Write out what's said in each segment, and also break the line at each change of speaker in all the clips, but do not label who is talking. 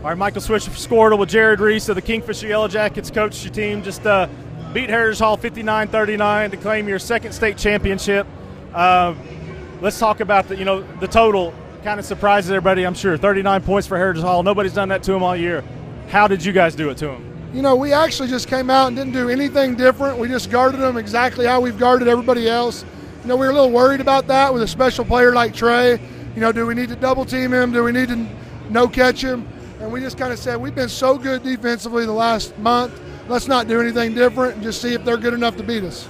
All right, Michael Swisher for Squirtle with Jared Reese of the Kingfisher Yellow Jackets. Coach, your team just beat Heritage Hall 59-39 to claim your second state championship. Let's talk about the total. Kind of surprises everybody, I'm sure. 39 points for Heritage Hall. Nobody's done that to them all year. How did you guys do it to them?
We actually just came out and didn't do anything different. We just guarded them exactly how we've guarded everybody else. We were a little worried about that with a special player like Trey. Do we need to double team him? Do we need to no catch him? And we just kind of said, we've been so good defensively the last month. Let's not do anything different and just see if they're good enough to beat us.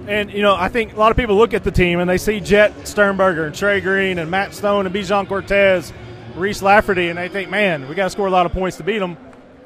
And, I think a lot of people look at the team and they see Jet Sternberger and Trey Green and Matt Stone and Bijan Cortez, Reese Lafferty, and they think, man, we got to score a lot of points to beat them.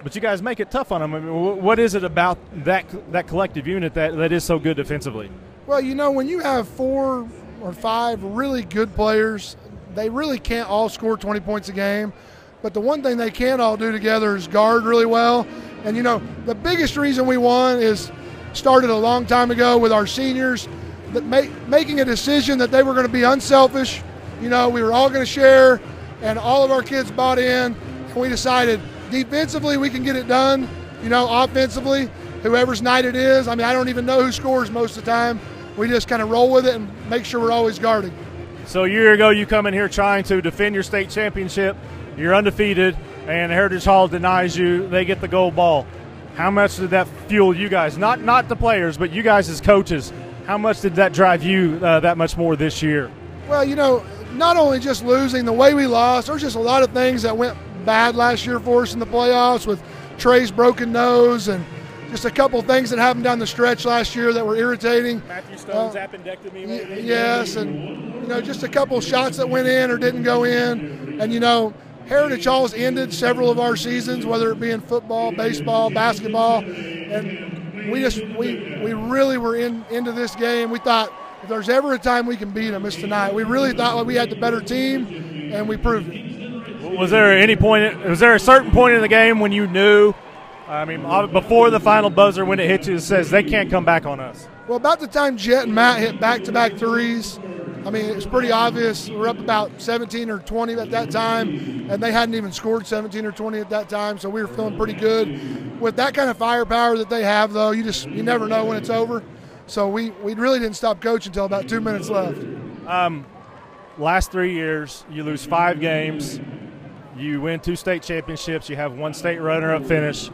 But you guys make it tough on them. I mean, what is it about that collective unit that is so good defensively?
Well, when you have 4 or 5 really good players, they really can't all score 20 points a game. But the one thing they can all do together is guard really well. And, the biggest reason we won is started a long time ago with our seniors that making a decision that they were going to be unselfish. We were all going to share, and all of our kids bought in, and we decided defensively we can get it done. Offensively, whoever's night it is, I don't even know who scores most of the time. We just kind of roll with it and make sure we're always guarding.
So a year ago you come in here trying to defend your state championship. You're undefeated, and Heritage Hall denies you. They get the gold ball. How much did that fuel you guys? Not the players, but you guys as coaches. How much did that drive you that much more this year?
Well, not only just losing, the way we lost, there's just a lot of things that went bad last year for us in the playoffs with Trey's broken nose and just a couple things that happened down the stretch last year that were irritating.
Matthew Stone's appendectomy, maybe?
Yes, and just a couple shots that went in or didn't go in. And, Heritage Hall's ended several of our seasons, whether it be in football, baseball, basketball, and we really were into this game. We thought if there's ever a time we can beat them, it's tonight. We really thought we had the better team, and we proved it.
Was there a certain point in the game when you knew, before the final buzzer when it hit you, it says they can't come back on us?
Well, about the time Jet and Matt hit back-to-back threes, it was pretty obvious. We were up about 17 or 20 at that time, and they hadn't even scored 17 or 20 at that time, so we were feeling pretty good. With that kind of firepower that they have, though, you never know when it's over. So we really didn't stop coaching until about 2 minutes left.
Last 3 years, you lose 5 games. You win 2 state championships. You have 1 state runner-up finish.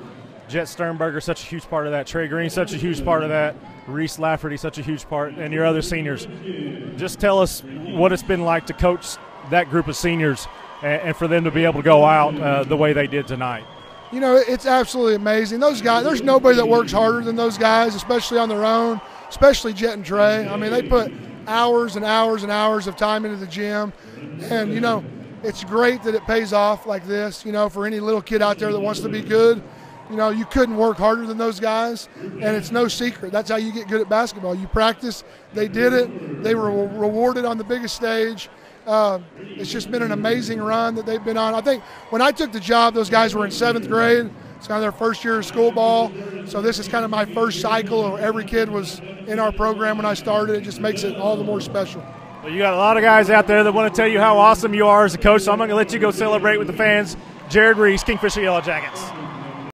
Jet Sternberger, such a huge part of that. Trey Green, such a huge part of that. Reese Lafferty, such a huge part. And your other seniors. Just tell us what it's been like to coach that group of seniors and for them to be able to go out the way they did tonight.
It's absolutely amazing. Those guys, there's nobody that works harder than those guys, especially on their own, especially Jet and Trey. They put hours and hours and hours of time into the gym. And, it's great that it pays off like this, for any little kid out there that wants to be good. You couldn't work harder than those guys, and it's no secret. That's how you get good at basketball. You practice. They did it. They were rewarded on the biggest stage. It's just been an amazing run that they've been on. I think when I took the job, those guys were in 7th grade. It's kind of their first year of school ball. So this is kind of my first cycle where every kid was in our program when I started. It just makes it all the more special.
Well, you got a lot of guys out there that want to tell you how awesome you are as a coach, so I'm going to let you go celebrate with the fans. Jared Reese, Kingfisher Yellow Jackets.